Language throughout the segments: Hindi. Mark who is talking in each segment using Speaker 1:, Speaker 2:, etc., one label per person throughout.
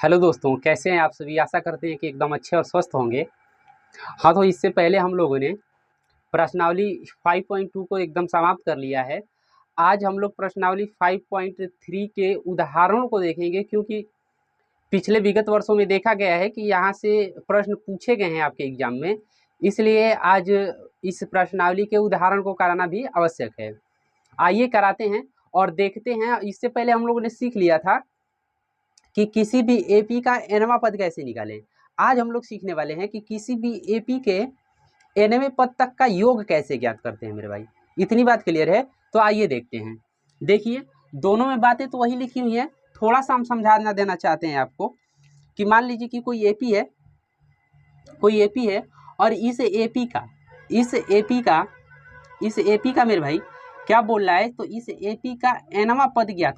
Speaker 1: हेलो दोस्तों, कैसे हैं आप सभी। आशा करते हैं कि एकदम अच्छे और स्वस्थ होंगे। हाँ, तो इससे पहले हम लोगों ने प्रश्नावली 5.2 को एकदम समाप्त कर लिया है। आज हम लोग प्रश्नावली 5.3 के उदाहरणों को देखेंगे, क्योंकि पिछले विगत वर्षों में देखा गया है कि यहाँ से प्रश्न पूछे गए हैं आपके एग्जाम में। इसलिए आज इस प्रश्नावली के उदाहरण को कराना भी आवश्यक है। आइए कराते हैं और देखते हैं। इससे पहले हम लोगों ने सीख लिया था कि किसी भी एपी का एनवां पद कैसे निकालें। आज हम लोग सीखने वाले हैं कि किसी भी एपी के एनवें पद तक का योग कैसे ज्ञात करते हैं मेरे भाई। इतनी बात क्लियर है। तो आइए देखते हैं। देखिए, दोनों में बातें तो वही लिखी हुई हैं, थोड़ा सा हम समझाना देना चाहते हैं आपको कि मान लीजिए कि कोई एपी है और इस एपी का मेरे भाई क्या बोल रहा है। तो इस एपी का एनवां पद ज्ञात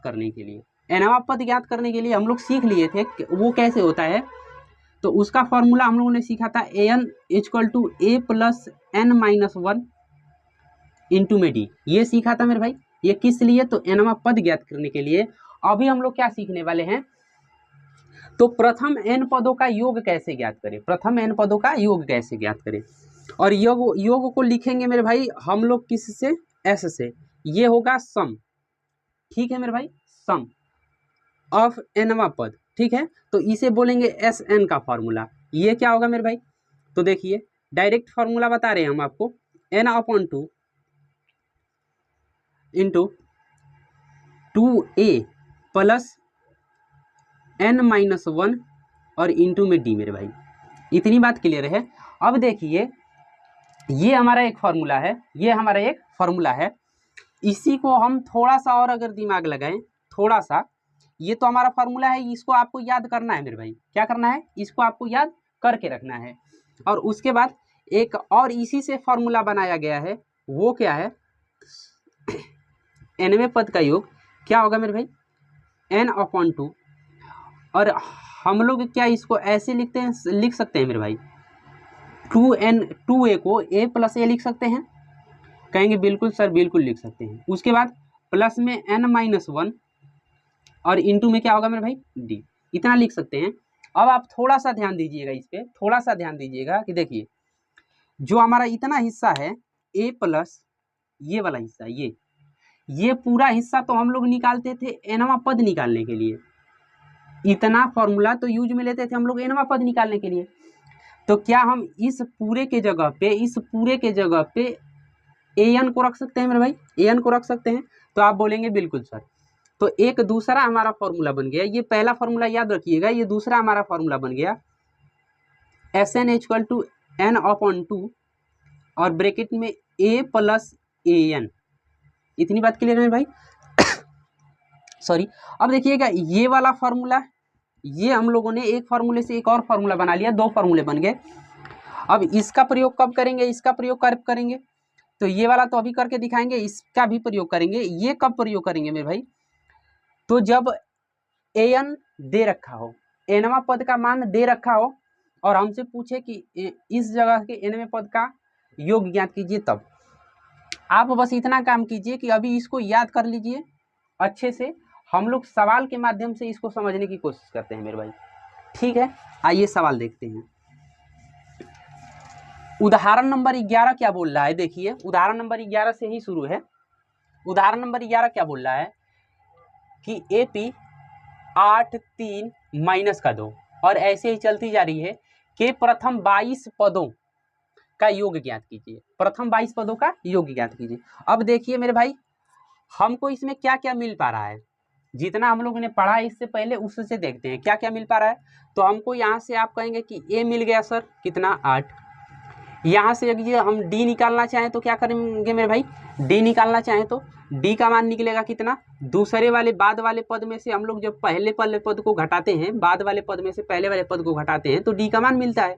Speaker 1: करने के लिए हम लोग सीख लिए थे कि वो कैसे होता है। तो उसका फॉर्मूला हम लोगों ने सीखा था an = a + n-1 इंटू में डी। ये सीखा था मेरे भाई। ये किस लिए? तो एनवां पद ज्ञात करने के लिए। अभी हम लोग क्या सीखने वाले हैं, तो प्रथम n पदों का योग कैसे ज्ञात करें। और योग को लिखेंगे मेरे भाई हम लोग किससे? s से। ये होगा सम, ठीक है मेरे भाई, सम ऑफ एनवां पद, ठीक है। तो इसे बोलेंगे SN का फॉर्मूला। ये क्या होगा मेरे भाई? तो देखिए, डायरेक्ट फॉर्मूला बता रहे हैं हम आपको, n/2 इंटू 2a + n-1 और इंटू में d मेरे भाई। इतनी बात क्लियर है। अब देखिए, ये हमारा एक फॉर्मूला है। इसी को हम थोड़ा सा और अगर दिमाग लगाएं, थोड़ा सा, ये तो हमारा फॉर्मूला है, इसको आपको याद करना है मेरे भाई। क्या करना है? इसको आपको याद करके रखना है। और उसके बाद एक और इसी से फॉर्मूला बनाया गया है, वो क्या है? nवें पद का योग क्या होगा मेरे भाई? n/2। और हम लोग क्या इसको ऐसे लिख सकते हैं मेरे भाई, 2a को a + a लिख सकते हैं। कहेंगे बिल्कुल सर, बिल्कुल लिख सकते हैं। उसके बाद प्लस में n-1 और इंटू में क्या होगा मेरे भाई? d। इतना लिख सकते हैं। अब आप थोड़ा सा ध्यान दीजिएगा, इस पे थोड़ा सा ध्यान दीजिएगा कि देखिए, जो हमारा इतना हिस्सा है a प्लस ये वाला हिस्सा, ये पूरा हिस्सा तो हम लोग निकालते थे एनवां पद निकालने के लिए। इतना फॉर्मूला तो यूज में लेते थे हम लोग एनवां पद निकालने के लिए। तो क्या हम इस पूरे के जगह पे an को रख सकते हैं मेरे भाई? an को रख सकते हैं। तो आप बोलेंगे बिल्कुल सर। तो एक दूसरा हमारा फॉर्मूला बन गया। ये पहला फॉर्मूला याद रखिएगा, ये दूसरा हमारा फॉर्मूला बन गया SN = n/2 और ब्रैकेट में a + an। इतनी बात क्लियर है भाई? सॉरी। अब देखिएगा, ये वाला फॉर्मूला, ये हम लोगों ने एक फॉर्मूले से एक और फॉर्मूला बना लिया, दो फॉर्मूले बन गए। अब इसका प्रयोग कब करेंगे? इसका प्रयोग कब करेंगे? तो ये वाला तो अभी करके दिखाएंगे, इसका भी प्रयोग करेंगे। ये कब प्रयोग करेंगे मेरे भाई? तो जब an दे रखा हो, एनवां पद का मान दे रखा हो और हमसे पूछे कि इस जगह के एनवें पद का योग ज्ञात कीजिए, तब आप बस इतना काम कीजिए कि अभी इसको याद कर लीजिए अच्छे से। हम लोग सवाल के माध्यम से इसको समझने की कोशिश करते हैं मेरे भाई, ठीक है। आइए सवाल देखते हैं। उदाहरण नंबर 11 क्या बोल रहा है? देखिए, उदाहरण नंबर 11 से ही शुरू है। उदाहरण नंबर 11 क्या बोल रहा है कि AP 8 3 -2 और ऐसे ही चलती जा रही है कि प्रथम 22 पदों का योग ज्ञात कीजिए। प्रथम 22 पदों का योग ज्ञात कीजिए। अब देखिए मेरे भाई, हमको इसमें क्या क्या मिल पा रहा है, जितना हम लोगों ने पढ़ा इससे पहले उससे देखते हैं क्या क्या मिल पा रहा है। तो हमको यहाँ से आप कहेंगे कि a मिल गया सर, कितना? 8। यहाँ से अगर हम d निकालना चाहें तो क्या करेंगे मेरे भाई? d निकालना चाहें तो d का मान निकलेगा कितना? दूसरे वाले बाद वाले पद में से हम लोग जब पहले वाले पद को घटाते हैं, बाद वाले पद में से पहले वाले पद को घटाते हैं तो d का मान मिलता है,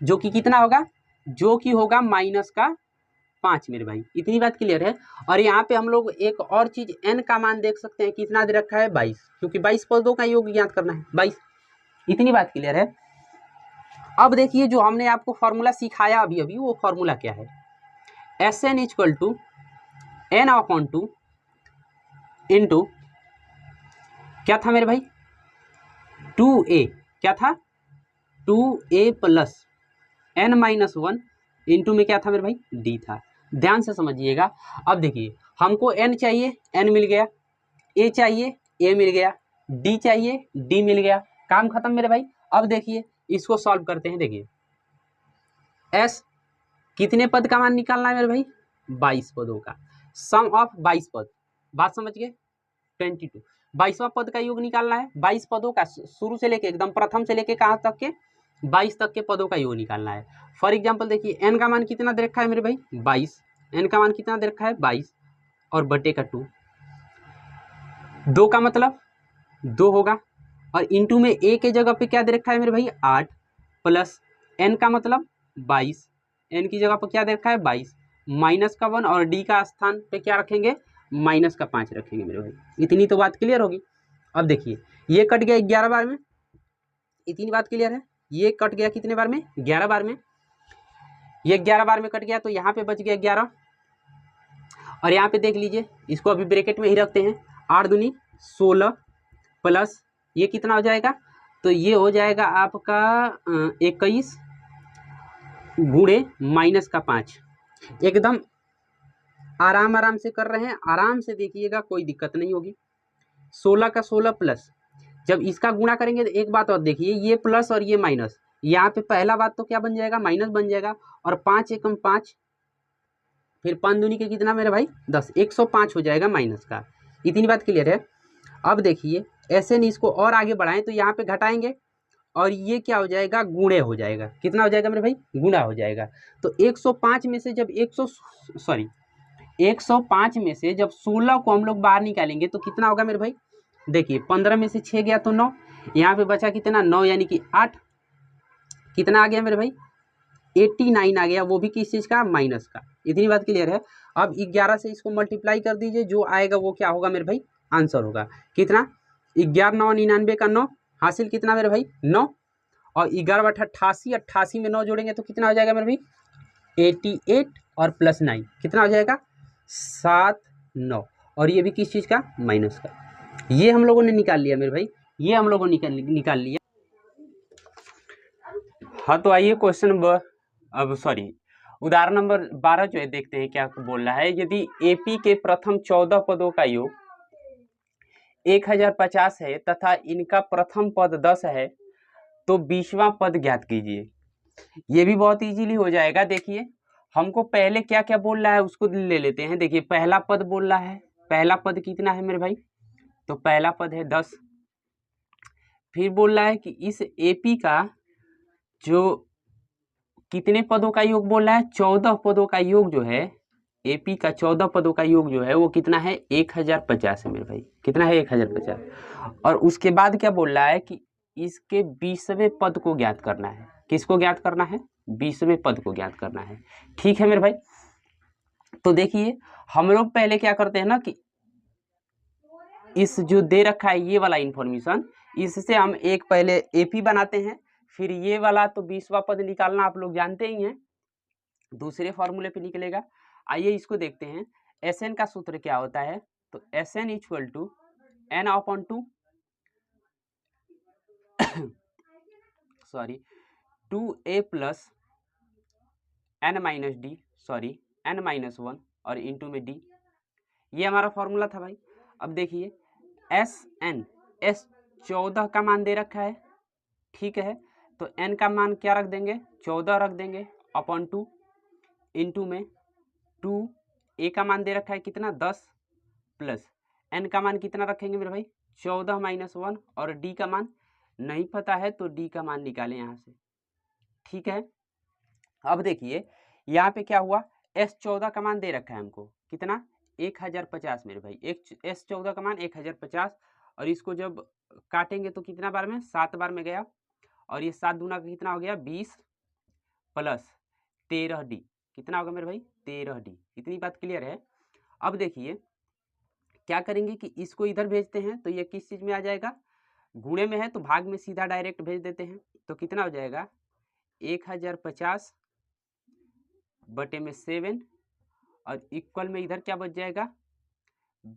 Speaker 1: जो कि कितना होगा? जो कि होगा -5 मेरे भाई। इतनी बात क्लियर है। और यहाँ पे हम लोग एक और चीज n का मान देख सकते हैं, कितना दे रखा है? 22, क्योंकि 22 पदों का योग ज्ञात करना है, 22। इतनी बात क्लियर है। अब देखिए, जो हमने आपको फॉर्मूला सिखाया अभी अभी, वो फॉर्मूला क्या है? SN = n/2 इंटू क्या था मेरे भाई? 2a क्या था, 2a प्लस n-1 इंटू में क्या था मेरे भाई, d था। ध्यान से समझिएगा। अब देखिए हमको n चाहिए, n मिल गया, a चाहिए, a मिल गया, d चाहिए, d मिल गया, काम खत्म मेरे भाई। अब देखिए इसको सॉल्व करते हैं। देखिए s कितने पद का मान निकालना है मेरे भाई, 22 पदों का, सम ऑफ 22 पद, बात समझ गए, 22 22वां पद का योग निकालना है, 22 पदों का, शुरू से लेके एकदम प्रथम से लेके कहाँ तक के 22 तक के पदों का योग निकालना है। फॉर एग्जांपल देखिए n का मान कितना दे रखा है मेरे भाई, 22, n का मान कितना दे रखा है 22 और बटे का 2, 2 का मतलब 2 होगा, और इंटू में a के जगह पे क्या दे रखा है मेरे भाई 8 प्लस n का मतलब 22, n की जगह पर क्या दे रखा है 22, माइनस का 1 और d का स्थान पे क्या रखेंगे, माइनस का 5 रखेंगे मेरे भाई। इतनी तो बात क्लियर होगी। अब देखिए ये कट गया 11 बार में, इतनी बात क्लियर है। ये कट गया कितने बार में, 11 बार में, ये 11 बार में कट गया, तो यहाँ पे बच गया 11, और यहाँ पे देख लीजिए इसको अभी ब्रैकेट में ही रखते हैं, 8 दूनी 16 प्लस ये कितना हो जाएगा, तो ये हो जाएगा आपका 21 गुणे माइनस का 5। एकदम आराम से कर रहे हैं, आराम से देखिएगा, कोई दिक्कत नहीं होगी। 16 का 16 प्लस, जब इसका गुणा करेंगे तो एक बात और देखिए, ये प्लस और ये माइनस, यहाँ पे पहला बात तो क्या बन जाएगा, माइनस बन जाएगा, और 5 एकम 5, फिर 5 दूनी के कितना मेरे भाई 10, 105 हो जाएगा माइनस का। इतनी बात क्लियर है। अब देखिए ऐसे नहीं, इसको और आगे बढ़ाएं तो यहाँ पे घटाएंगे और ये क्या हो जाएगा, गुणे हो जाएगा, कितना हो जाएगा मेरे भाई, गुणा हो जाएगा। तो 105 में से जब 105 में से जब 16 को हम लोग बाहर निकालेंगे तो कितना होगा मेरे भाई, देखिए 15 में से 6 गया तो 9, यहाँ पे बचा कितना 9 यानी कि 8, कितना आ गया मेरे भाई 89 आ गया, वो भी किस चीज़ का, माइनस का। इतनी बात क्लियर है। अब 11 से इसको मल्टीप्लाई कर दीजिए, जो आएगा वो क्या होगा मेरे भाई, आंसर होगा कितना, 11 9 99 का 9 हासिल कितना मेरे भाई 9, और 11 बटा 88, 88 में 9 जोड़ेंगे तो कितना हो जाएगा मेरे भाई 88 और प्लस 9 कितना हो जाएगा 7 9, और ये भी किस चीज़ का, माइनस का। ये हम लोगों ने निकाल लिया मेरे भाई, ये हम लोगों ने निकाल लिया। हाँ तो आइए उदाहरण नंबर 12 जो है देखते हैं क्या बोल रहा है। यदि एपी के प्रथम 14 पदों का योग 1050 है तथा इनका प्रथम पद 10 है तो 20वां पद ज्ञात कीजिए। ये भी बहुत इजीली हो जाएगा। देखिए हमको पहले क्या क्या बोल रहा है उसको ले लेते हैं। देखिए पहला पद बोल रहा है, पहला पद कितना है मेरे भाई, तो पहला पद है 10। फिर बोल रहा है कि इस एपी का जो कितने पदों का योग बोल रहा है, 14 पदों का योग जो है, एपी का 14 पदों का योग जो है वो कितना है 1050 है मेरे भाई, कितना है 1050। और उसके बाद क्या बोल रहा है कि इसके 20वें पद को ज्ञात करना है। किसको ज्ञात करना है, 20वें पद को ज्ञात करना है। ठीक है मेरे भाई। तो देखिए हम लोग पहले क्या करते हैं ना कि इस जो दे रखा है ये वाला इंफॉर्मेशन, इससे हम एक पहले एपी बनाते हैं, फिर ये वाला तो 20वां पद निकालना आप लोग जानते ही हैं, दूसरे फॉर्मूले पे निकलेगा। आइए इसको देखते हैं। एस का सूत्र क्या होता है, तो S N equal to N upon 2 sorry 2a plus n minus D, sorry n-1 और इंटू में डी, ये हमारा फॉर्मूला था भाई। अब देखिए एस 14 का मान दे रखा है, ठीक है, तो n का मान क्या रख देंगे 14 रख देंगे अपॉन 2 इंटू में 2a का मान दे रखा है कितना 10 प्लस n का मान कितना रखेंगे मेरे भाई 14 माइनस 1 और d का मान नहीं पता है तो d का मान निकालें यहाँ से, ठीक है। अब देखिए यहाँ पे क्या हुआ, S14 का मान दे रखा है हमको कितना 1050 मेरे भाई, S14 का मान 1050, और इसको जब काटेंगे तो कितना बार में 7 बार में गया, और ये 7 दूना का कितना हो गया 20 प्लस 13D, कितना होगा मेरे भाई 13D। इतनी बात क्लियर है। अब देखिए क्या करेंगे कि इसको इधर भेजते हैं तो ये किस चीज़ में आ जाएगा, गुणे में है तो भाग में सीधा डायरेक्ट भेज देते हैं, तो कितना हो जाएगा 1050 बटे में 7 और इक्वल में इधर क्या बच जाएगा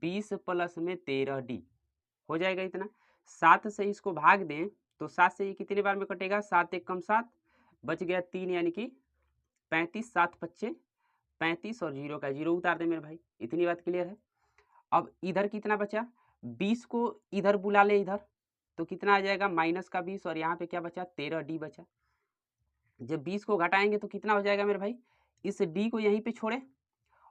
Speaker 1: 20 प्लस में 13D हो जाएगा इतना। 7 से इसको भाग दें तो 7 से ये कितनी बार में कटेगा, 7 एक कम 7, बच गया 3 यानी कि 35, 7 पच्चे 35 और 0 का 0 उतार दे मेरे भाई। इतनी बात क्लियर है। अब इधर कितना बचा, 20 को इधर बुला ले इधर, तो कितना आ जाएगा माइनस का 20 और यहाँ पे क्या बचा 13 डी बचा। जब 20 को घटाएंगे तो कितना हो जाएगा मेरे भाई, इस डी को यहीं पे छोड़े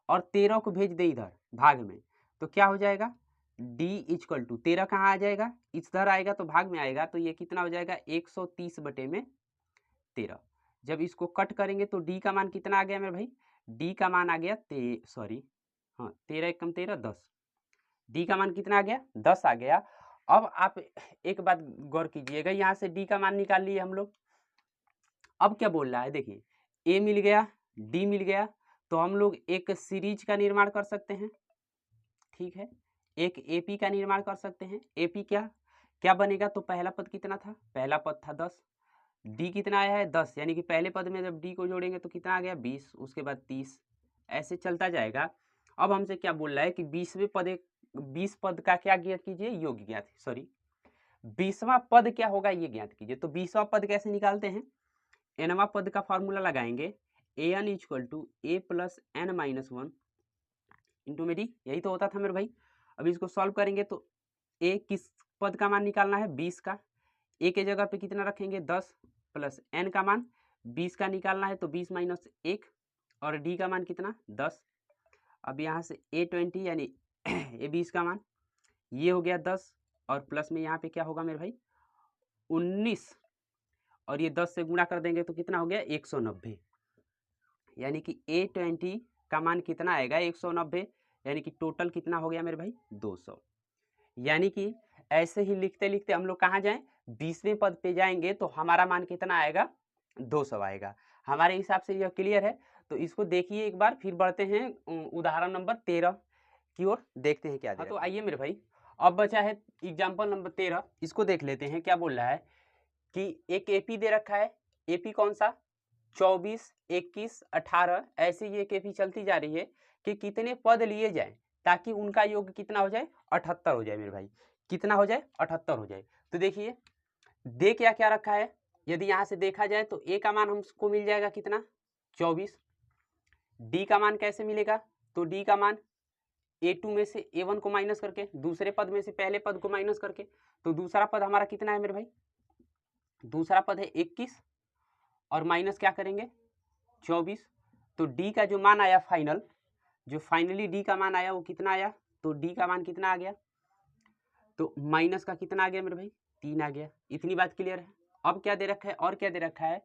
Speaker 1: और 13 को भेज दे इधर भाग में, तो क्या हो जाएगा d इक्वल टू 13 कहाँ आ जाएगा, इधर आएगा तो भाग में आएगा, तो ये कितना हो जाएगा 130 बटे में 13। जब इसको कट करेंगे तो d का मान कितना आ गया मेरे भाई, d का मान आ गया 13 एक कम 13 10, d का मान कितना आ गया 10 आ गया। अब आप एक बात गौर कीजिएगा, यहाँ से d का मान निकाल लिए हम लोग। अब क्या बोल रहा है देखिए, a मिल गया d मिल गया, तो हम लोग एक सीरीज का निर्माण कर सकते हैं, ठीक है, एक AP का निर्माण कर सकते हैं। AP क्या बनेगा, तो पहला पद कितना था, पहला पद था 10, D कितना आया है 10, यानी कि पहले पद में जब D को जोड़ेंगे तो कितना आ गया 20, उसके बाद 30, ऐसे चलता जाएगा। अब हमसे क्या बोल रहा है कि 20 पद का क्या ज्ञात कीजिए, योग ज्ञात, सॉरी 20वां पद क्या होगा ये ज्ञात कीजिए। तो 20वां पद कैसे निकालते हैं, nवां पद का फॉर्मूला लगाएंगे, an equal to a plus n minus 1 into में डी, यही तो होता था मेरे भाई। अब इसको सॉल्व करेंगे तो a किस पद का मान निकालना है 20 का, a के जगह पे कितना रखेंगे 10 प्लस n का मान 20 का निकालना है तो 20 माइनस 1 और d का मान कितना 10। अब यहाँ से a20 यानी a20 का मान ये हो गया 10 और प्लस में यहाँ पे क्या होगा मेरे भाई 19 और ये 10 से गुणा कर देंगे तो कितना हो गया 190, यानी कि a20 का मान कितना आएगा 190, यानी कि टोटल कितना हो गया मेरे भाई 200। यानी कि ऐसे ही लिखते लिखते हम लोग कहाँ जाएं, 20वें पद पे जाएंगे तो हमारा मान कितना आएगा 200 आएगा। हमारे हिसाब से यह क्लियर है। तो इसको देखिए एक बार, फिर बढ़ते हैं उदाहरण नंबर 13 की ओर, देखते हैं क्या तो आइए मेरे भाई, अब बचा है एग्जाम्पल नंबर 13, इसको देख लेते हैं। क्या बोल रहा है कि एक एपी दे रखा है, एपी कौन सा 24, 21, 18, ऐसे ये एपी चलती जा रही है कि कितने पद लिए जाए ताकि उनका योग कितना हो जाए 78 हो जाए मेरे भाई, कितना हो जाए 78 हो जाए। तो देखिए दे क्या क्या रखा है, यदि यहाँ से देखा जाए तो ए का मान हमको मिल जाएगा कितना 24, डी का मान कैसे मिलेगा, तो डी का मान A2 में से A1 को माइनस करके, दूसरे पद में से पहले पद को माइनस करके, तो दूसरा पद हमारा कितना है मेरे भाई, दूसरा पद है 21 और माइनस क्या करेंगे 24, तो D का जो मान आया फाइनल, जो फाइनली D का मान आया वो कितना आया, तो D का मान कितना आ गया, तो माइनस का कितना आ गया मेरे भाई 3 आ गया। इतनी बात क्लियर है। अब क्या दे रखा है, और क्या दे रखा है,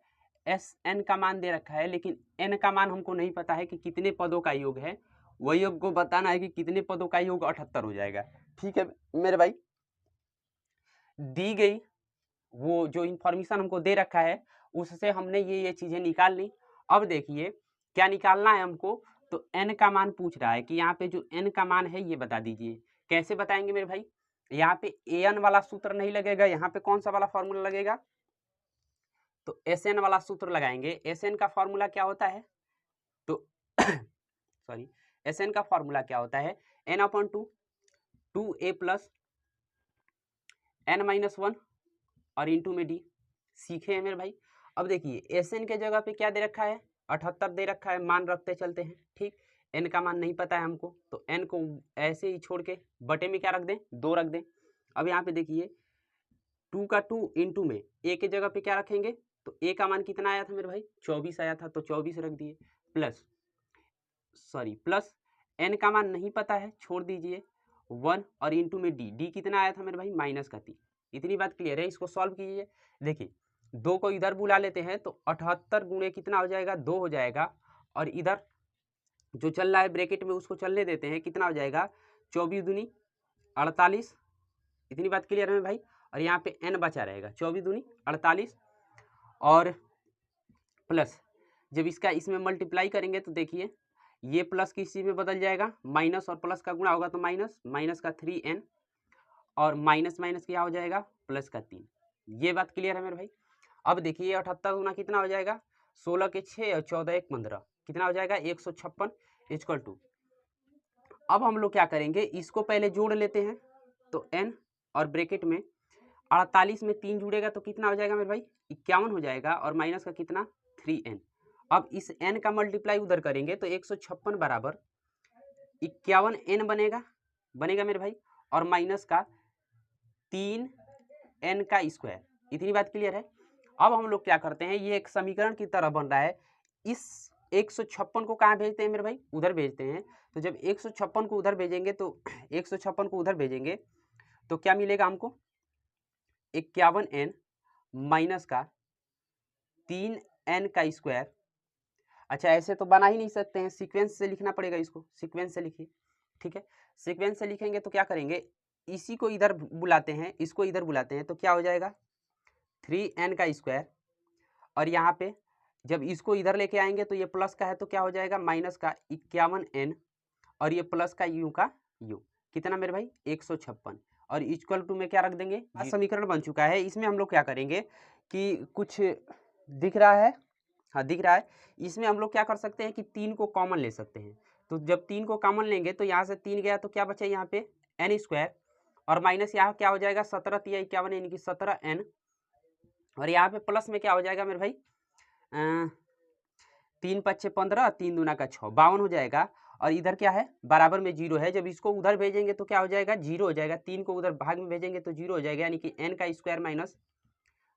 Speaker 1: SN का मान दे रखा है, लेकिन N का मान हमको नहीं पता है कि कितने पदों का योग है, वही योग को बताना है कि कितने पदों का योग 78 हो जाएगा। ठीक है मेरे भाई, दी गई वो जो इंफॉर्मेशन हमको दे रखा है उससे हमने ये चीजें निकाल ली। अब देखिए क्या निकालना है हमको, तो n का मान पूछ रहा है कि यहाँ पे जो n का मान है ये बता दीजिए। कैसे बताएंगे मेरे भाई, यहाँ पे an वाला सूत्र नहीं लगेगा, यहाँ पे कौन सा वाला फॉर्मूला लगेगा, तो Sn वाला सूत्र लगाएंगे। Sn का फॉर्मूला क्या होता है, तो सॉरी Sn का फॉर्मूला क्या होता है, n/2 2a प्लस n-1 और इंटू में डी, सीखे हैं मेरे भाई। अब देखिए Sn के जगह पे क्या दे रखा है 78 दे रखा है, मान रखते चलते हैं, ठीक। n का मान नहीं पता है हमको, तो n को ऐसे ही छोड़ के बटे में क्या रख दें 2 रख दें। अब यहाँ पे देखिए 2 का 2 इंटू में a के जगह पे क्या रखेंगे, तो a का मान कितना आया था मेरे भाई 24 आया था, तो 24 रख दिए, प्लस n का मान नहीं पता है छोड़ दीजिए 1 और इंटू में d कितना आया था मेरे भाई माइनस का 3। इतनी बात क्लियर है। इसको सॉल्व कीजिए, देखिए 2 को इधर बुला लेते हैं तो 78 गुणे कितना हो जाएगा 2 हो जाएगा, और इधर जो चल रहा है ब्रैकेट में उसको चलने देते हैं, कितना हो जाएगा 24 दूनी 48। इतनी बात क्लियर है भाई, और यहाँ पे n बचा रहेगा 24 दूनी 48, और प्लस जब इसका इसमें मल्टीप्लाई करेंगे तो देखिए ये प्लस किस चीज में बदल जाएगा, माइनस और प्लस का गुणा होगा तो माइनस का 3n और माइनस माइनस क्या हो जाएगा प्लस का 3। ये बात क्लियर है मेरे भाई। अब देखिए 78 गुना कितना हो जाएगा 16 के 6 और 14 एक 15, कितना हो जाएगा 156 इक्वल टू। अब हम लोग क्या करेंगे, इसको पहले जोड़ लेते हैं, तो n और ब्रैकेट में 48 में 3 जुड़ेगा तो कितना हो जाएगा मेरे भाई 51 हो जाएगा, और माइनस का कितना 3n। अब इस n का मल्टीप्लाई उधर करेंगे तो 156 बराबर 51n बनेगा मेरे भाई, और माइनस का 3n का स्क्वायर। इतनी बात क्लियर है। अब हम लोग क्या करते हैं, ये एक समीकरण की तरह बन रहा है, इस 156 को कहाँ भेजते हैं मेरे भाई, उधर भेजते हैं। तो जब 156 को उधर भेजेंगे तो 156 को उधर भेजेंगे तो क्या मिलेगा हमको 51n माइनस का 3n का स्क्वायर। अच्छा ऐसे तो बना ही नहीं सकते हैं, सीक्वेंस से लिखना पड़ेगा, इसको सीक्वेंस से लिखिए, ठीक है। सीक्वेंस से लिखेंगे तो क्या करेंगे, इसी को इधर बुलाते हैं, इसको इधर बुलाते हैं, तो क्या हो जाएगा 3n का स्क्वायर, और यहाँ पे जब इसको इधर लेके आएंगे तो ये प्लस का है तो क्या हो जाएगा माइनस का 51n, और ये प्लस का यू का यू, कितना मेरे भाई 156, और इक्वल टू में क्या रख देंगे। समीकरण बन चुका है। इसमें हम लोग क्या करेंगे कि कुछ दिख रहा है, हाँ दिख रहा है, इसमें हम लोग क्या कर सकते हैं कि 3 को कॉमन ले सकते हैं। तो जब 3 को कॉमन लेंगे तो यहाँ से 3 गया तो क्या बचा यहाँ पे n स्क्वायर, और माइनस यहाँ क्या हो जाएगा 17 या 51 यानी कि 17n, और यहाँ पे प्लस में क्या हो जाएगा मेरे भाई 3 5 15, 3 दूना का 6, 52 हो जाएगा, और इधर क्या है बराबर में 0 है। जब इसको उधर भेजेंगे तो क्या हो जाएगा 0 हो जाएगा, 3 को उधर भाग में भेजेंगे तो 0 हो जाएगा, यानी कि n का स्क्वायर माइनस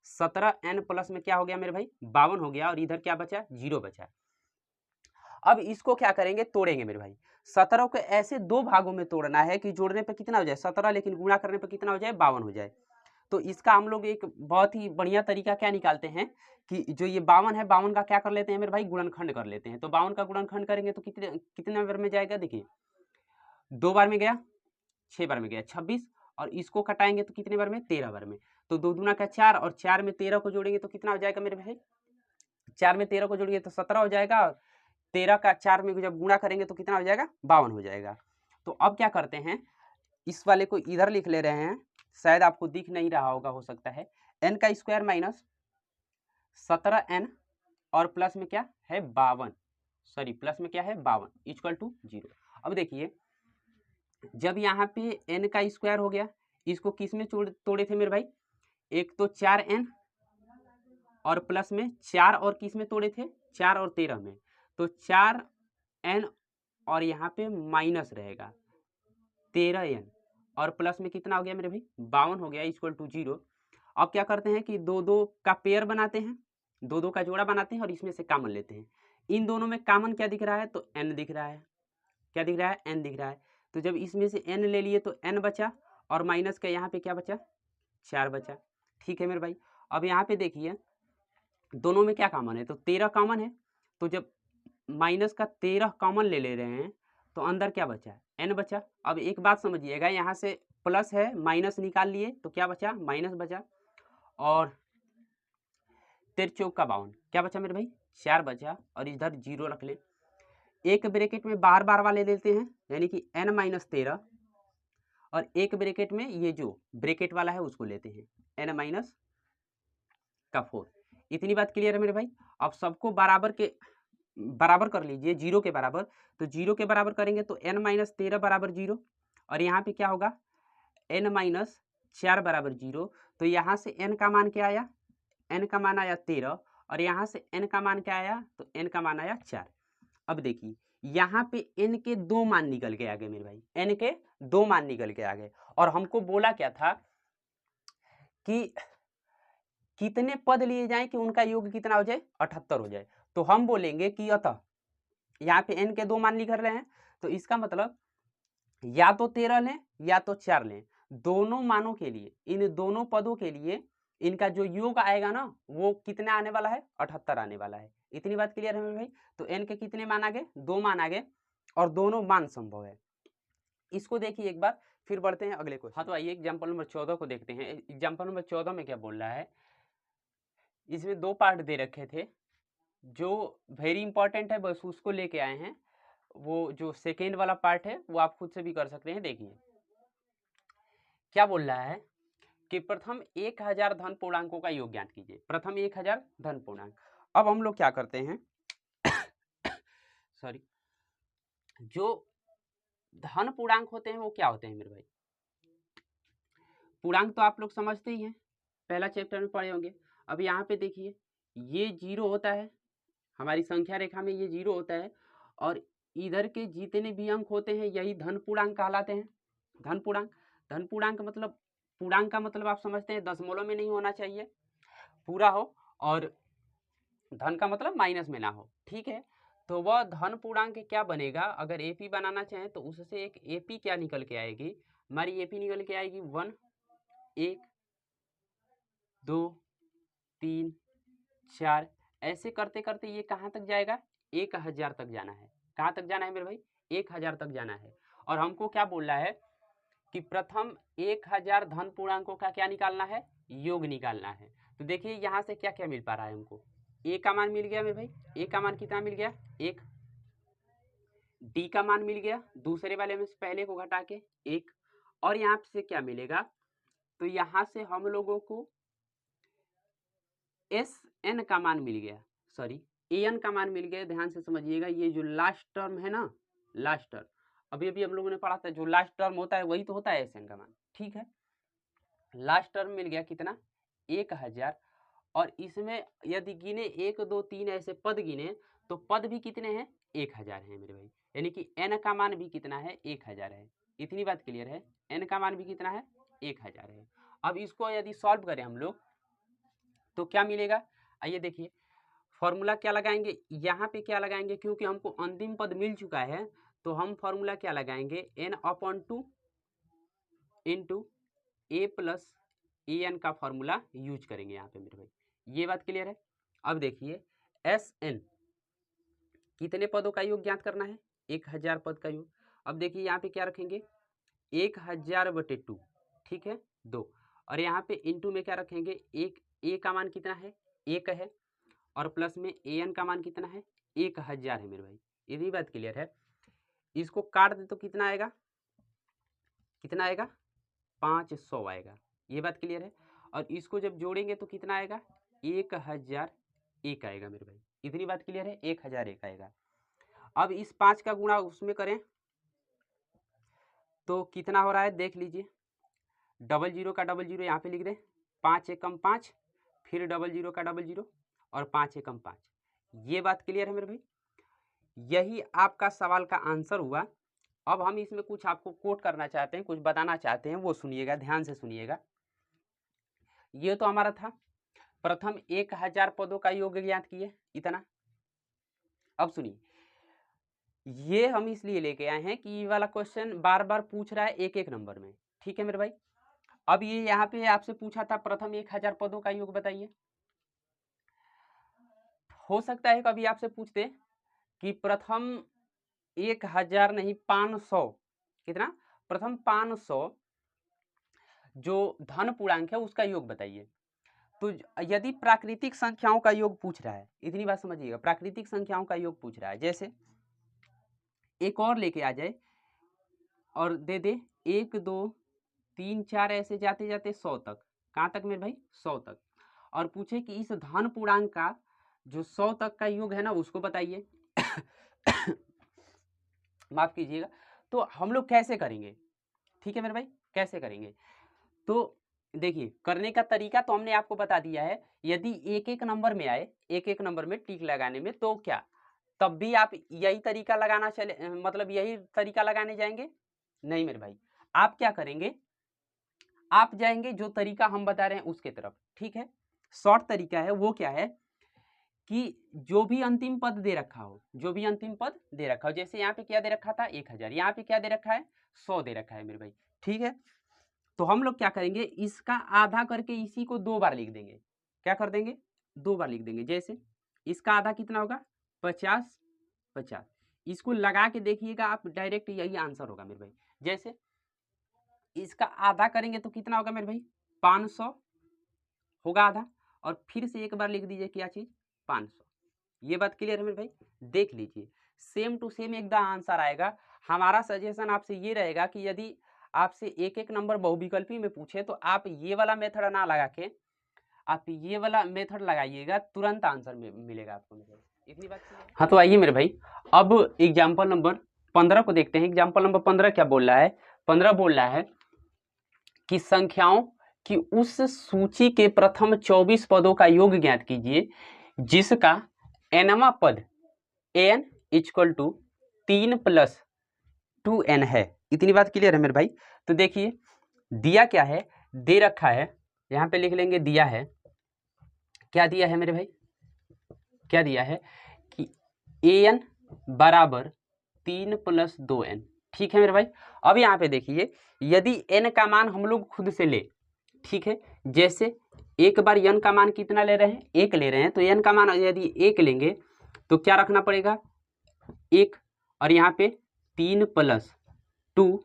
Speaker 1: 17n प्लस में क्या हो गया मेरे भाई 52 हो गया, और इधर क्या बचा 0 बचा। अब इसको क्या करेंगे तोड़ेंगे मेरे भाई, 17 को ऐसे दो भागों में तोड़ना है कि जोड़ने पे कितना हो जाए 17, लेकिन गुणा करने पे कितना हो जाए 52 हो जाए। तो इसका हम लोग एक बहुत ही बढ़िया तरीका क्या निकालते हैं कि जो ये 52 है, 52 का क्या कर लेते हैं मेरे भाई गुणनखंड कर लेते हैं। तो 52 का गुणनखंड करेंगे तो कितने बार में जाएगा, देखिए 2 बार में गया, 6 बार में गया 26, और इसको कटाएंगे तो कितने बार में 13 बार में। तो 2 दूना का 4, और 4 में 13 को जोड़ेंगे तो कितना हो जाएगा मेरे भाई 4 में 13 को जोड़ेंगे तो 17 हो जाएगा, और 13 का 4 में जब गुणा करेंगे तो कितना हो जाएगा 52 हो जाएगा। तो अब क्या करते हैं, इस वाले को इधर लिख ले रहे हैं, शायद आपको दिख नहीं रहा होगा, हो सकता है n का स्क्वायर माइनस 17n, और प्लस में क्या है 52, सॉरी प्लस में क्या है 52 इक्वल टू 0। अब देखिए जब यहाँ पे n का स्क्वायर हो गया, इसको किस में तोड़े थे मेरे भाई, एक तो 4n, और प्लस में 4 और किस में तोड़े थे 4 और 13 में, तो 4n और यहाँ पे माइनस रहेगा 13n, और प्लस में कितना हो गया मेरे भाई 52 हो गया इक्वल टू 0। अब क्या करते हैं कि 2 2 का पेयर बनाते हैं, 2 2 का जोड़ा बनाते हैं, और इसमें से कॉमन लेते हैं। इन दोनों में कॉमन क्या दिख रहा है, तो n दिख रहा है, क्या दिख रहा है n दिख रहा है। तो जब इसमें से n ले लिए तो n बचा, और माइनस का यहाँ पे क्या बचा 4 बचा, ठीक है मेरे भाई। अब यहाँ पे देखिए दोनों में क्या कॉमन है, तो 13 कॉमन है, तो जब माइनस का 13 कॉमन ले रहे हैं तो अंदर क्या बचा n बचा। अब एक बात समझिएगा, यहाँ से प्लस है माइनस निकाल लिए तो क्या बचा माइनस बचा, और 13 चौक का 52 क्या बचा मेरे भाई 4 बचा, और इधर 0 रख ले। एक ब्रैकेट में बार बार वाले लेते हैं, यानी कि n माइनस 13, और एक ब्रैकेट में ये जो ब्रैकेट वाला है उसको लेते हैं n माइनस का 4। इतनी बात क्लियर है मेरे भाई। अब सबको बराबर कर लीजिए 0 के बराबर, तो 0 के बराबर करेंगे तो n माइनस 13 बराबर 0, और यहाँ पे क्या होगा n माइनस 4 बराबर 0। तो यहाँ से n का मान क्या आया, n का मान आया 13, और यहाँ से n का मान क्या आया, तो n का मान आया 4। अब देखिए यहाँ पे n के 2 मान निकल के आ गए मेरे भाई, n के 2 मान निकल के आ गए, और हमको बोला क्या था कि कितने पद लिए जाएं कि उनका योग कितना हो जाए 78 हो जाए। तो हम बोलेंगे कि अतः यहाँ पे n के 2 मान लिख रहे हैं, तो इसका मतलब या तो 13 लें या तो 4 लें, दोनों मानों के लिए, इन दोनों पदों के लिए इनका जो योग आएगा ना वो कितना आने वाला है 78 आने वाला है। इतनी बात क्लियर है मेरे भाई। तो n के कितने मान आ गए 2 मान आ गए, और दोनों मान संभव है। इसको देखिए एक बार, फिर बढ़ते हैं अगले क्वेश्चन। हाँ तो आइए एग्जाम्पल नंबर 14 को देखते हैं। एग्जाम्पल नंबर 14 में क्या बोल रहा है, इसमें 2 पार्ट दे रखे थे, जो वेरी इंपॉर्टेंट है बस उसको लेके आए हैं। वो जो सेकेंड वाला पार्ट है वो आप खुद से भी कर सकते हैं। देखिए क्या बोल रहा है कि प्रथम 1000 धन पूर्णांकों का योग ज्ञात कीजिए। प्रथम 1000 धन पूर्णांक। अब हम लोग क्या करते हैं सॉरी, जो धन पूर्णांक होते हैं वो क्या होते हैं मेरे भाई, पूर्णांक तो आप लोग समझते ही हैं, पहला चैप्टर में पढ़े होंगे। अब यहाँ पे देखिए ये 0 होता है, हमारी संख्या रेखा में ये 0 होता है, और इधर के जितने भी अंक होते हैं यही धन पूर्णांक कहलाते हैं। धन पूर्णांक, धन पूर्णांक मतलब पूर्णांक का मतलब आप समझते हैं दशमलव में नहीं होना चाहिए, पूरा हो, और धन का मतलब माइनस में ना हो, ठीक है। तो वह धन पूर्णांक क्या बनेगा, अगर एपी बनाना चाहें तो उससे एक एपी क्या निकल के आएगी, हमारी एपी निकल के आएगी 1, 1, 2, 3, 4, ऐसे करते करते ये कहाँ तक जाएगा, 1000 तक जाना है। कहाँ तक जाना है मेरे भाई, 1000 तक जाना है। और हमको क्या बोल रहा है कि प्रथम 1000 धन पूर्णांकों का क्या निकालना है, योग निकालना है। तो देखिए यहाँ से क्या क्या मिल पा रहा है हमको, ए का मान मिल गया मेरे भाई, ए का मान कितना मिल गया 1, डी का मान मिल गया दूसरे वाले में से पहले को घटा के 1, और यहाँ से क्या मिलेगा, तो यहाँ से हम लोगों को एस एन का मान मिल गया, सॉरी ए एन का मान मिल गया। ध्यान से समझिएगा, ये जो लास्ट टर्म है ना, लास्ट टर्म अभी अभी हम लोगों ने पढ़ा था, जो लास्ट टर्म होता है वही तो होता है एस एन का मान, ठीक है। लास्ट टर्म मिल गया कितना 1000, और इसमें यदि गिने 1, 2, 3 ऐसे पद गिने तो पद भी कितने हैं 1000 हैं मेरे भाई, यानी कि n का मान भी कितना है 1000 है। इतनी बात क्लियर है, n का मान भी कितना है 1000 है। अब इसको यदि सॉल्व करें हम लोग तो क्या मिलेगा, आइए देखिए फॉर्मूला क्या लगाएंगे, यहाँ पे क्या लगाएंगे, क्योंकि हमको अंतिम पद मिल चुका है तो हम फॉर्मूला क्या लगाएंगे, n/2 into A plus A N का फॉर्मूला यूज करेंगे यहाँ पे मेरे भाई, ये बात क्लियर है। अब देखिए एस एन कितने पदों का योग ज्ञात करना है, 1000 पद का योग। अब देखिए यहाँ पे क्या रखेंगे 1000/2, ठीक है 2, और यहाँ पे इंटू में क्या रखेंगे, एक ए का मान कितना है 1 है, और प्लस में ए एन का मान कितना है 1000 है मेरे भाई, इतनी बात क्लियर है। इसको काट दे तो कितना आएगा, कितना आएगा 500 आएगा, ये बात क्लियर है। और इसको जब जोड़ेंगे तो कितना आएगा 1001 आएगा मेरे भाई, इतनी बात क्लियर है, 1001 आएगा। अब इस 5 का गुणा उसमें करें तो कितना हो रहा है देख लीजिए, 00 का 00 यहाँ पे लिख दें, 5 एकम 5, फिर 00 का 00 और 5 एकम 5, ये बात क्लियर है मेरे भाई। यही आपका सवाल का आंसर हुआ। अब हम इसमें कुछ आपको कोट करना चाहते हैं, कुछ बताना चाहते हैं, वो सुनिएगा, ध्यान से सुनिएगा। ये तो हमारा था प्रथम 1000 पदों का योग ज्ञात किए इतना। अब सुनिए, ये हम इसलिए लेके आए हैं कि ये वाला क्वेश्चन बार बार पूछ रहा है एक एक नंबर में, ठीक है मेरे भाई। अब ये यहाँ पे आपसे पूछा था प्रथम 1000 पदों का योग बताइए, हो सकता है कभी आपसे पूछते कि प्रथम 1000 नहीं 500, कितना, प्रथम 500 जो धन पूर्णांक है उसका योग बताइए। तो यदि प्राकृतिक संख्याओं का योग पूछ रहा है, इतनी बात समझिएगा, प्राकृतिक संख्याओं का योग पूछ रहा है, जैसे एक और लेके आ जाए और दे दे 1, 2, 3, 4 ऐसे जाते जाते 100 तक, कहाँ तक मेरे भाई 100 तक, और पूछे कि इस धन पूर्णांक का जो 100 तक का योग है ना उसको बताइए माफ कीजिएगा। तो हम लोग कैसे करेंगे, ठीक है मेरे भाई, कैसे करेंगे, तो देखिए करने का तरीका तो हमने आपको बता दिया है। यदि एक एक नंबर में आए, एक एक नंबर में टिक लगाने में, तो क्या तब भी आप यही तरीका लगाना चले, मतलब यही तरीका लगाने जाएंगे, नहीं मेरे भाई, आप क्या करेंगे, आप जाएंगे जो तरीका हम बता रहे हैं उसके तरफ, ठीक है। शॉर्ट तरीका है वो क्या है कि जो भी अंतिम पद दे रखा हो, जो भी अंतिम पद दे रखा हो, जैसे यहाँ पे क्या दे रखा था 1000, यहाँ पे क्या दे रखा है 100 दे रखा है मेरे भाई, ठीक है। तो हम लोग क्या करेंगे, इसका आधा करके इसी को 2 बार लिख देंगे, क्या कर देंगे 2 बार लिख देंगे। जैसे इसका आधा कितना होगा 50, 50, इसको लगा के देखिएगा आप, डायरेक्ट यही आंसर होगा मेरे भाई। जैसे इसका आधा करेंगे तो कितना होगा मेरे भाई 500 होगा आधा, और फिर से एक बार लिख दीजिए क्या चीज 500, ये बात क्लियर है मेरे भाई। देख लीजिए सेम टू सेम एकदम आंसर आएगा। हमारा सजेशन आपसे ये रहेगा कि यदि आपसे एक एक नंबर बहुविकल्पी में पूछे तो आप ये वाला मेथड ना लगा के आप ये वाला मेथड लगाइएगा, तुरंत आंसर मिलेगा आपको मेरे भाई, इतनी बात। हाँ तो आइए मेरे भाई, अब एग्जाम्पल नंबर 15 को देखते हैं। एग्जाम्पल नंबर 15 क्या बोल रहा है, 15 बोल रहा है कि संख्याओं की उस सूची के प्रथम 24 पदों का योग ज्ञात कीजिए जिसका nवां पद an इक्वल टू 3 + 2n है। इतनी बात क्लियर है मेरे भाई। तो देखिए दिया क्या है, दे रखा है, यहाँ पे लिख लेंगे दिया है, क्या दिया है मेरे भाई, क्या दिया है कि an बराबर 3 + 2n। ठीक है मेरे भाई। अब यहाँ पे देखिए यदि n का मान हम लोग खुद से ले, ठीक है, जैसे एक बार n का मान कितना ले रहे हैं, 1 ले रहे हैं, तो n का मान यदि 1 लेंगे तो क्या रखना पड़ेगा, 1, और यहाँ पे 3 + 2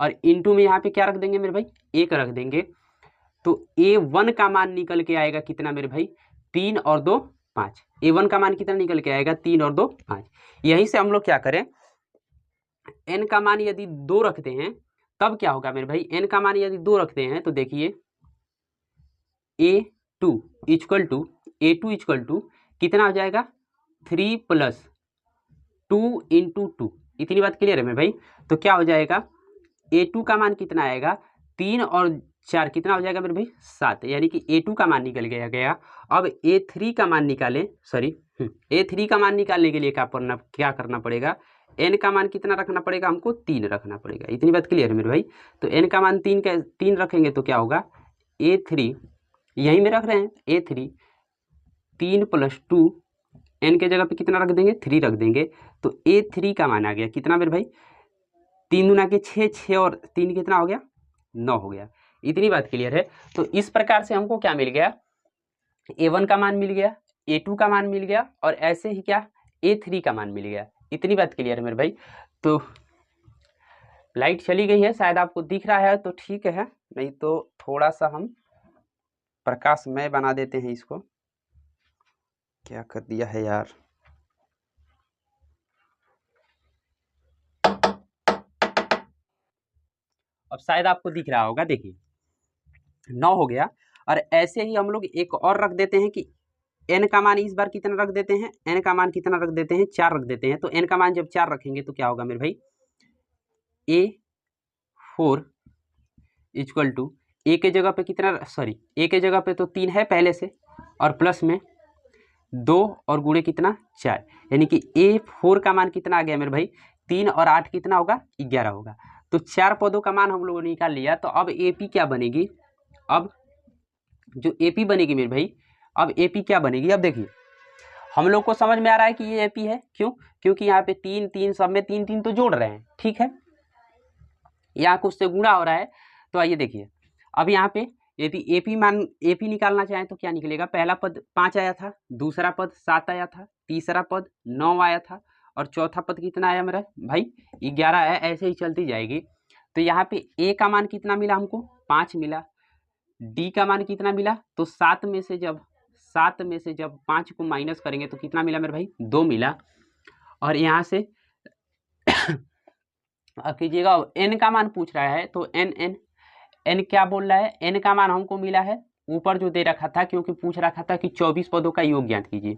Speaker 1: और इंटू में यहाँ पे क्या रख देंगे मेरे भाई, 1 रख देंगे। तो a1 का मान निकल के आएगा कितना मेरे भाई, 3 और 2 5। a1 का मान कितना निकल के आएगा, 3 और 2 5। यहीं से हम लोग क्या करें, n का मान यदि 2 रखते हैं तब क्या होगा मेरे भाई, n का मान यदि 2 रखते हैं तो देखिए a2 इक्वल टू कितना हो जाएगा, 3 + 2 × 2। इतनी बात क्लियर है मेरे भाई। तो क्या हो जाएगा, a2 का मान कितना आएगा, 3 और 4 कितना हो जाएगा मेरे भाई, 7, यानी कि a2 का मान निकल गया। अब a3 का मान निकालें, a3 का मान निकालने के लिए क्या करना पड़ेगा, n का मान कितना रखना पड़ेगा, हमको 3 रखना पड़ेगा। इतनी बात क्लियर है मेरे भाई। तो n का मान 3 रखेंगे तो क्या होगा, a3 यहीं में रख रहे हैं, a3 3 + 2, n के जगह पे कितना रख देंगे, 3 रख देंगे। तो a3 का मान आ गया कितना मेरे भाई, 3 दूना के 6, 6 और 3 कितना हो गया, 9 हो गया। इतनी बात क्लियर है। तो इस प्रकार से हमको क्या मिल गया, a1 का मान मिल गया, a2 का मान मिल गया और ऐसे ही क्या, a3 का मान मिल गया। इतनी बात क्लियर है मेरे भाई। तो लाइट चली गई है, शायद आपको दिख रहा है तो ठीक है, नहीं तो थोड़ा सा हम प्रकाशमय बना देते हैं इसको। क्या कर दिया है यार, अब शायद आपको दिख रहा होगा। देखिए 9 हो गया और ऐसे ही हम लोग एक और रख देते हैं कि n का मान इस बार कितना रख देते हैं, n का मान कितना रख देते हैं, 4 रख देते हैं। तो n का मान जब 4 रखेंगे तो क्या होगा मेरे भाई, a4 इक्वल टू a के जगह पे कितना, a के जगह पे तो 3 है पहले से और प्लस में 2 और गुणे कितना 4, यानी कि a4 का मान कितना आ गया मेरे भाई, 3 और 8 कितना होगा, 11 होगा। तो 4 पदों का मान हम लोगों ने निकाल लिया। तो अब AP क्या बनेगी, अब जो AP बनेगी मेरे भाई, अब AP क्या बनेगी, अब देखिए हम लोग को समझ में आ रहा है कि ये AP है, क्यों, क्योंकि यहाँ पे 3 3 सब में 3 3 तो जोड़ रहे हैं, ठीक है, यहाँ कुछ से गुणा हो रहा है। तो आइए देखिए अब यहाँ पे यदि AP निकालना चाहें तो क्या निकलेगा, पहला पद 5 आया था, दूसरा पद 7 आया था, तीसरा पद 9 आया था और चौथा पद कितना आया मेरा भाई, 11 आया। ऐसे ही चलती जाएगी। तो यहाँ पे A का मान कितना मिला हमको, 5 मिला, D का मान कितना मिला, तो 7 में से जब 5 को माइनस करेंगे तो कितना मिला मेरे भाई, 2 मिला। और यहाँ से अब कीजिएगा, n का मान पूछ रहा है तो n क्या बोल रहा है, n का मान हमको मिला है ऊपर जो दे रखा था, क्योंकि पूछ रखा था कि 24 पदों का योग ज्ञात कीजिए।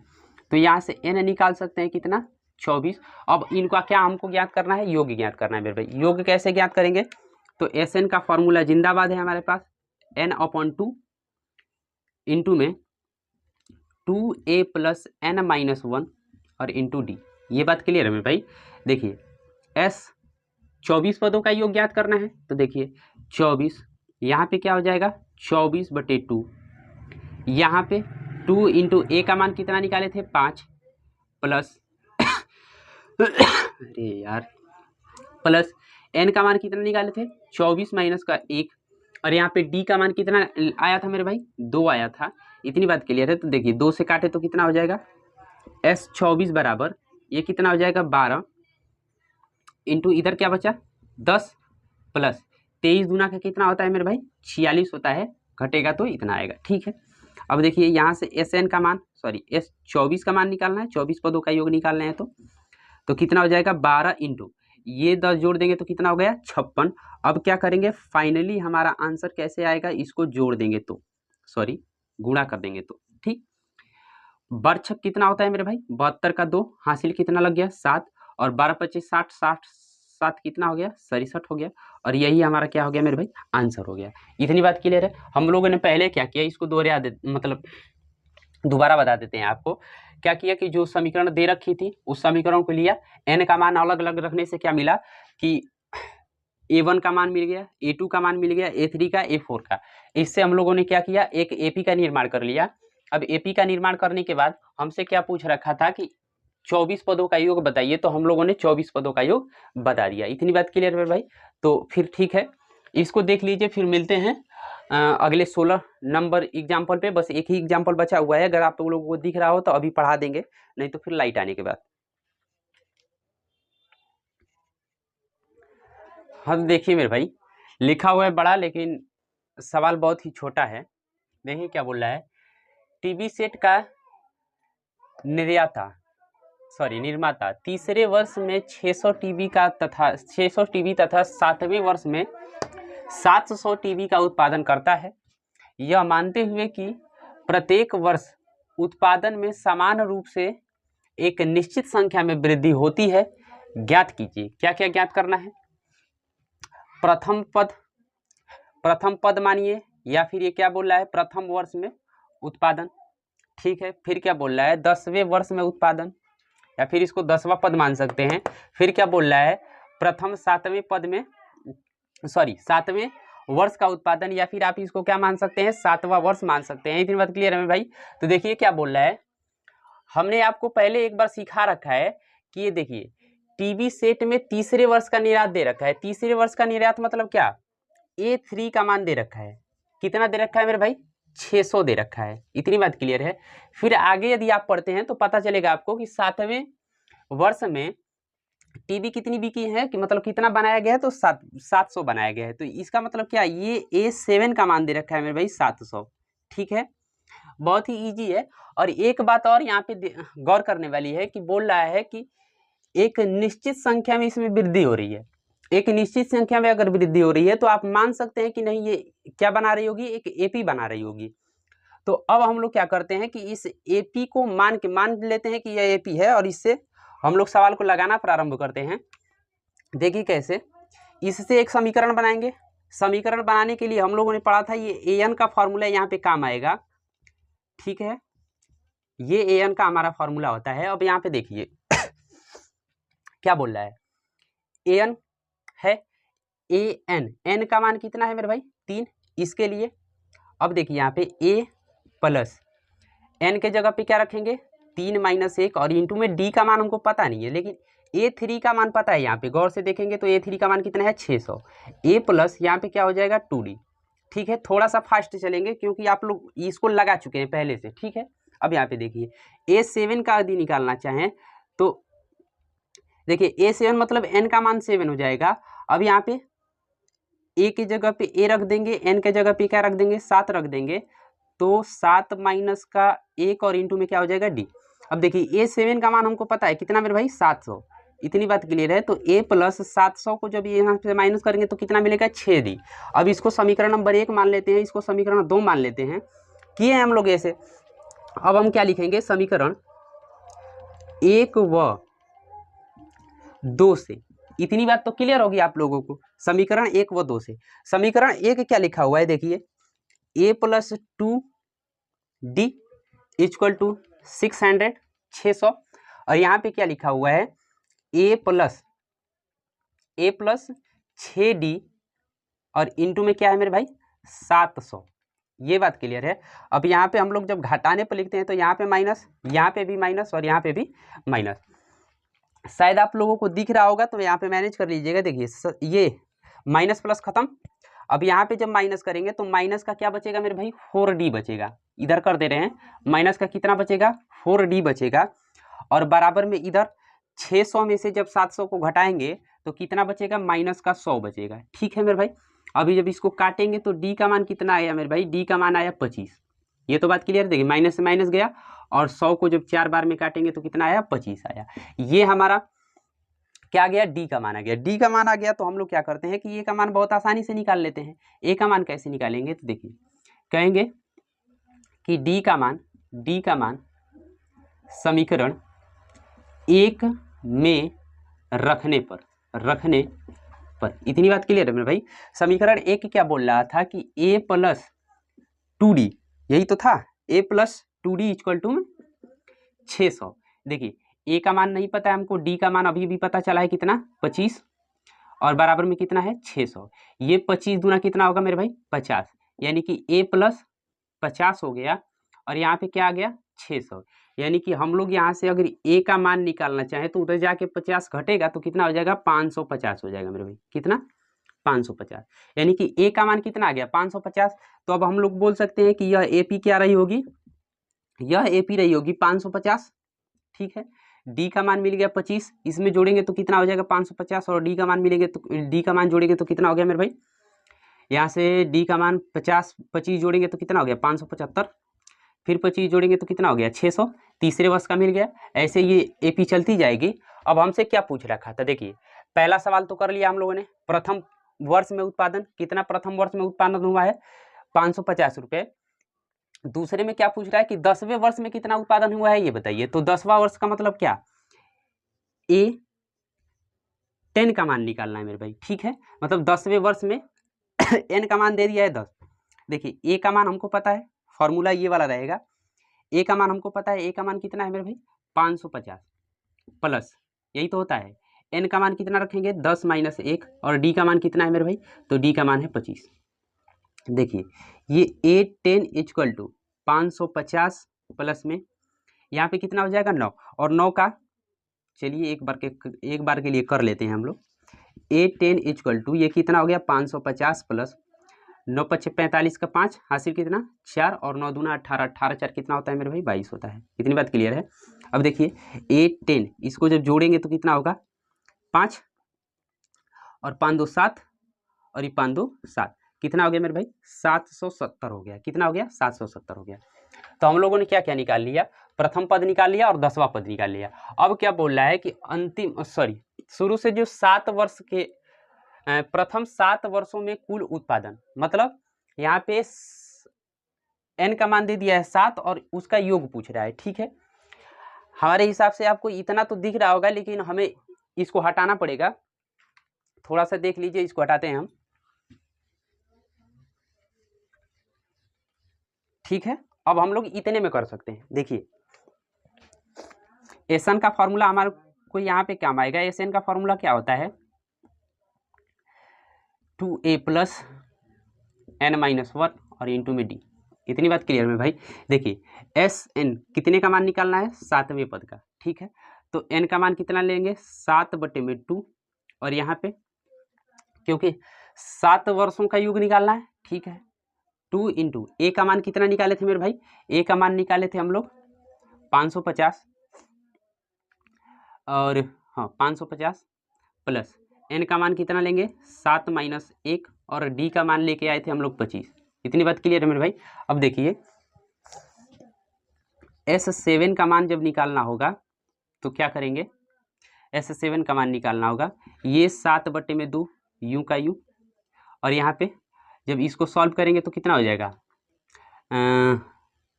Speaker 1: तो यहाँ से n निकाल सकते हैं कितना, 24। अब इनका क्या हमको ज्ञात करना है, योग ज्ञात करना है मेरे भाई। योग कैसे ज्ञात करेंगे, तो Sn का फॉर्मूला जिंदाबाद है हमारे पास, n/2 इंटू में 2a + n-1 और इंटू d। ये बात क्लियर है मेरे भाई। देखिए S 24 पदों का योग ज्ञात करना है, तो देखिए 24 यहाँ पे क्या हो जाएगा, 24/2, यहाँ पे 2 इंटू a का मान कितना निकाले थे, 5 प्लस अरे यार, प्लस n का मान कितना निकाले थे, 24 माइनस का 1, और यहाँ पे d का मान कितना आया था मेरे भाई, 2 आया था। इतनी बात क्लियर है। तो देखिए 2 से काटे तो कितना हो जाएगा, S 24 बराबर ये कितना हो जाएगा, 12 इंटू इधर क्या बचा, 10 प्लस 23 दूना का कितना होता है मेरे भाई, 46 होता है, घटेगा तो इतना आएगा, ठीक है। अब देखिए यहाँ से Sn का मान, S 24 का मान निकालना है, 24 पदों का योग निकालना है। तो कितना हो जाएगा, 12 इंटू ये 10 जोड़ देंगे तो कितना हो गया, 56। अब क्या करेंगे, फाइनली हमारा आंसर कैसे आएगा, इसको जोड़ देंगे तो गुणा कर देंगे तो ठीक। बर्छक कितना होता है मेरे भाई, 72 का 2 हासिल कितना लग गया, 7 और 12 × 25 60, 7 कितना हो गया 67 हो गया, और यही हमारा क्या हो गया मेरे भाई आंसर हो गया। इतनी बात क्लियर है। हम लोगों ने पहले क्या किया, इसको दोबारा बता देते हैं आपको। क्या किया कि जो समीकरण दे रखी थी उस समीकरण को लिया, n का मान अलग अलग रखने से क्या मिला कि a1 का मान मिल गया, a2 का मान मिल गया, a3 का, a4 का। इससे हम लोगों ने क्या किया, एक AP का निर्माण कर लिया। अब AP का निर्माण करने के बाद हमसे क्या पूछ रखा था कि 24 पदों का योग बताइए, तो हम लोगों ने 24 पदों का योग बता दिया। इतनी बात क्लियर है भाई। तो फिर ठीक है, इसको देख लीजिए, फिर मिलते हैं अगले 16 नंबर एग्जाम्पल पे। बस एक ही एग्जाम्पल बचा हुआ है, अगर आप लोगों को दिख रहा हो तो अभी पढ़ा देंगे, नहीं तो फिर लाइट आने के बाद। हाँ देखिए मेरे भाई, लिखा हुआ है बड़ा, लेकिन सवाल बहुत ही छोटा है। देखिए क्या बोल रहा है, टीवी सेट का निर्माता तीसरे वर्ष में 600 टीवी तथा 7वें वर्ष में 700 टीवी का उत्पादन करता है। यह मानते हुए कि प्रत्येक वर्ष उत्पादन में समान रूप से एक निश्चित संख्या में वृद्धि होती है, ज्ञात कीजिए। क्या क्या ज्ञात करना है, प्रथम पद मानिए, या फिर ये क्या बोल रहा है प्रथम वर्ष में उत्पादन, ठीक है। फिर क्या बोल रहा है 10वें वर्ष में उत्पादन, या फिर इसको 10वां पद मान सकते हैं। फिर क्या बोल रहा है प्रथम 7वें वर्ष का उत्पादन, या फिर आप इसको क्या मान सकते हैं 7वां वर्ष मान सकते हैं। इतनी बात क्लियर है भाई। तो देखिए क्या बोल रहा है, हमने आपको पहले एक बार सिखा रखा है कि ये देखिए टीवी सेट में तीसरे वर्ष का निर्यात दे रखा है। तीसरे वर्ष का निर्यात मतलब क्या, A3 का मान दे रखा है। कितना दे रखा है मेरे भाई 600 दे रखा है। इतनी बात क्लियर है। फिर आगे यदि आप पढ़ते हैं तो पता चलेगा आपको कि 7वें वर्ष में टीवी कितनी बिकी है, कि मतलब कितना बनाया गया है, तो 700 बनाया गया है। तो इसका मतलब क्या, ये A7 का मान दे रखा है मेरे भाई 700, ठीक है। बहुत ही इजी है। और एक बात और यहाँ पे गौर करने वाली है कि बोल रहा है कि एक निश्चित संख्या में इसमें वृद्धि हो रही है। एक निश्चित संख्या में अगर वृद्धि हो रही है तो आप मान सकते हैं कि नहीं ये क्या बना रही होगी, एक AP बना रही होगी। तो अब हम लोग क्या करते हैं कि इस AP को मान लेते हैं कि यह AP है, और इससे हम लोग सवाल को लगाना प्रारंभ करते हैं। देखिए कैसे, इससे एक समीकरण बनाएंगे। समीकरण बनाने के लिए हम लोगों ने पढ़ा था ये AN का फॉर्मूला यहाँ पे काम आएगा, ठीक है। ये AN का हमारा फॉर्मूला होता है। अब यहाँ पे देखिए क्या बोल रहा है, AN है, AN का मान कितना है मेरे भाई 3, इसके लिए। अब देखिए यहाँ पे A प्लस N के जगह पे क्या रखेंगे 3 - 1, और इंटू में D का मान हमको पता नहीं है, लेकिन A3 का मान पता है। यहाँ पे गौर से देखेंगे तो A3 का मान कितना है 600। A प्लस यहाँ पे क्या हो जाएगा 2D, ठीक है। थोड़ा सा फास्ट चलेंगे क्योंकि आप लोग इसको लगा चुके हैं पहले से, ठीक है। अब यहाँ पे देखिए A7 का यदि निकालना चाहें तो देखिए A7 मतलब N का मान 7 हो जाएगा। अब यहाँ पे A की जगह पे A रख देंगे, N के जगह पे क्या रख देंगे 7 रख देंगे, तो 7 माइनस का 1 और इंटू में क्या हो जाएगा D। अब देखिए A7 का मान हमको पता है कितना मेरे भाई 700। इतनी बात क्लियर है। तो A प्लस 700 को जब यहाँ से माइनस करेंगे तो कितना मिलेगा 6D। अब इसको समीकरण नंबर 1 मान लेते हैं, इसको समीकरण 2 मान लेते हैं, किए हैं हम लोग ऐसे। अब हम क्या लिखेंगे, समीकरण 1 व 2 से। इतनी बात तो क्लियर होगी आप लोगों को। समीकरण 1 व 2 से, समीकरण 1 क्या लिखा हुआ है देखिए A plus 2D equal to 600 और यहाँ पे क्या लिखा हुआ है A प्लस 6D और इंटू में क्या है मेरे भाई 700। ये बात क्लियर है। अब यहाँ पे हम लोग जब घटाने पर लिखते हैं तो यहाँ पे माइनस, यहाँ पे भी माइनस और यहाँ पे भी माइनस। शायद आप लोगों को दिख रहा होगा तो यहाँ पे मैनेज कर लीजिएगा। देखिए ये माइनस प्लस खत्म। अब यहाँ पे जब माइनस करेंगे तो माइनस का क्या बचेगा मेरे भाई 4D बचेगा। इधर कर दे रहे हैं, माइनस का कितना बचेगा 4D बचेगा। और बराबर में इधर 600 में से जब 700 को घटाएंगे तो कितना बचेगा माइनस का 100 बचेगा। ठीक है मेरे भाई। अभी जब इसको काटेंगे तो D का मान कितना आया मेरे भाई, D का मान आया 25। ये तो बात क्लियर। देखिए माइनस से माइनस गया और 100 को जब 4 बार में काटेंगे तो कितना आया 25 आया। ये हमारा क्या गया D का मान आ गया। D का मान आ गया तो हम लोग क्या करते हैं कि A का मान बहुत आसानी से निकाल लेते हैं। A का मान कैसे निकालेंगे तो देखिए कहेंगे कि D का मान समीकरण 1 में रखने रखने पर। इतनी बात क्लियर है मेरे भाई। समीकरण एक क्या बोल रहा था कि a प्लस 2d, यही तो था, a plus 2d equal to 600। देखिए a का मान नहीं पता है हमको, d का मान अभी भी पता चला है कितना 25, और बराबर में कितना है 600। ये 25 दूना कितना होगा मेरे भाई 50, यानी कि a प्लस 50 हो गया, और यहाँ पे क्या आ गया 600। यानी कि हम लोग यहाँ से अगर a का मान निकालना चाहें तो उधर जाके 50 घटेगा तो कितना हो जाएगा 550 हो जाएगा मेरे भाई। कितना 550, यानी कि a का मान कितना आ गया 550। तो अब हम लोग बोल सकते हैं कि यह AP क्या रही होगी, यह AP रही होगी 550। ठीक है, d का मान मिल गया 25, इसमें जोड़ेंगे तो कितना हो जाएगा 550, और d का मान मिलेंगे तो d का मान जोड़ेंगे तो कितना हो गया मेरे भाई, यहाँ से d का मान 50 25 जोड़ेंगे तो कितना हो गया 575, फिर 25 जोड़ेंगे तो कितना हो गया 600, तीसरे वर्ष का मिल गया। ऐसे ये AP चलती जाएगी। अब हमसे क्या पूछ रखा था, देखिए पहला सवाल तो कर लिया हम लोगों ने, प्रथम वर्ष में उत्पादन कितना, प्रथम वर्ष में उत्पादन हुआ है 550 रुपये। दूसरे में क्या पूछ रहा है कि 10वें वर्ष में कितना उत्पादन हुआ है ये बताइए। तो 10वां वर्ष का मतलब क्या, A10 का मान निकालना है मेरे भाई। ठीक है, मतलब 10वें वर्ष में n का मान दे दिया है 10। देखिए a का मान हमको पता है, फॉर्मूला ये वाला रहेगा, a का मान हमको पता है, a का मान कितना है मेरे भाई 550 प्लस, यही तो होता है, n का मान कितना रखेंगे 10 माइनस 1, और d का मान कितना है मेरे भाई, तो d का मान है 25। देखिए ये A10 इक्वल टू 550 प्लस में यहाँ पे कितना हो जाएगा 9, और 9 का चलिए एक बार के लिए कर लेते हैं हम लोग। A10 इक्वल टू ये कितना हो गया 550 प्लस 9 पच्चे 45 का 5 हासिल कितना 4, और 9 दूना 18, 18 4 कितना होता है मेरे भाई 22 होता है। इतनी बात क्लियर है। अब देखिए A10 इसको जब जोड़ेंगे तो कितना होगा 5, और 5 2 7, और ये 5 2 7, कितना हो गया मेरे भाई 770 हो गया। कितना हो गया 770 हो गया। तो हम लोगों ने क्या क्या निकाल लिया, प्रथम पद निकाल लिया और 10वां पद निकाल लिया। अब क्या बोल रहा है कि अंतिम शुरू से जो 7 वर्ष के प्रथम 7 वर्षों में कुल उत्पादन, मतलब यहाँ पे n का मान दे दिया है 7 और उसका योग पूछ रहा है। ठीक है, हमारे हिसाब से आपको इतना तो दिख रहा होगा, लेकिन हमें इसको हटाना पड़ेगा। थोड़ा सा देख लीजिए, इसको हटाते हैं हम। ठीक है, अब हम लोग इतने में कर सकते हैं। देखिए एसन का फॉर्मूला हमारे को यहाँ पे काम आएगा। एसन का फॉर्मूला क्या होता है 2a प्लस n माइनस 1 और इंटू में d। इतनी बात क्लियर में भाई। देखिए एस एन कितने का मान निकालना है 7वें पद का। ठीक है, तो n का मान कितना लेंगे 7/2, और यहाँ पे क्योंकि 7 वर्षों का योग निकालना है। ठीक है, 2 इंटू a का मान कितना निकाले थे मेरे भाई, a का मान निकाले थे हम लोग 550, और हाँ 550 प्लस n का मान कितना लेंगे 7 माइनस 1, और d का मान लेके आए थे हम लोग 25। इतनी बात क्लियर है मेरे भाई। अब देखिए S7 का मान जब निकालना होगा तो क्या करेंगे, S7 का मान निकालना होगा, ये 7/2 यूं का यूं, और यहाँ पे जब इसको सॉल्व करेंगे तो कितना हो जाएगा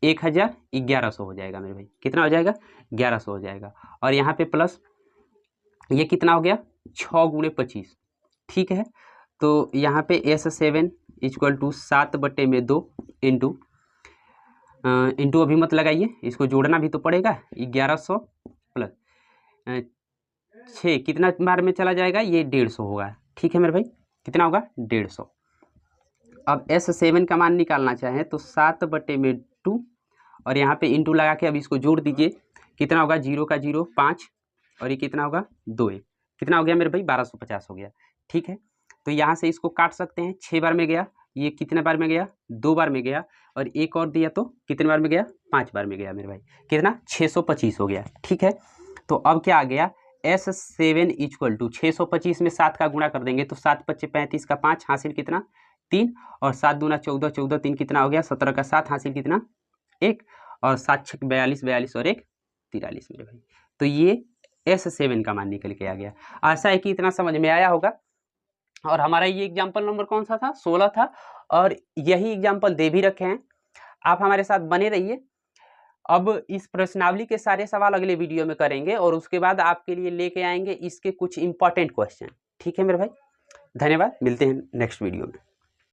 Speaker 1: 1100 हो जाएगा मेरे भाई। कितना हो जाएगा 1100 हो जाएगा, और यहाँ पे प्लस ये कितना हो गया 6 गुणे 25। ठीक है, तो यहाँ पे S7 इक्वल टू 7/2 इंटू अभी मत लगाइए, इसको जोड़ना भी तो पड़ेगा। 1100 प्लस 6 कितना बार में चला जाएगा, ये 150 होगा। ठीक है मेरे भाई, कितना होगा 150। अब S7 का मान निकालना चाहें तो 7/2, और यहाँ पे इंटू लगा के अब इसको जोड़ दीजिए, कितना होगा 0 का 0 5, और ये कितना होगा 2, कितना हो गया मेरे भाई 1250 हो गया। ठीक है, तो यहाँ से इसको काट सकते हैं, 6 बार में गया, ये कितने बार में गया 2 बार में गया, और एक और दिया तो कितने बार में गया 5 बार में गया मेरे भाई। कितना 625 हो गया। ठीक है, तो अब क्या आ गया S7 इक्वल टू 625 में 7 का गुणा कर देंगे तो 7 पच्चे 35 का 5 हासिल कितना 3, और 7 दूना 14, 14 3 कितना हो गया 17 का 7 हासिल कितना 1, और 7 6 42, 42 और 1 43 मेरे भाई। तो ये S7 का मान निकल के आ गया। आशा है कि इतना समझ में आया होगा। और हमारा ये एग्जाम्पल नंबर कौन सा था 16 था, और यही एग्जाम्पल दे भी रखे हैं। आप हमारे साथ बने रहिए। अब इस प्रश्नावली के सारे सवाल अगले वीडियो में करेंगे, और उसके बाद आपके लिए लेके आएंगे इसके कुछ इंपॉर्टेंट क्वेश्चन। ठीक है मेरे भाई, धन्यवाद, मिलते हैं नेक्स्ट वीडियो में।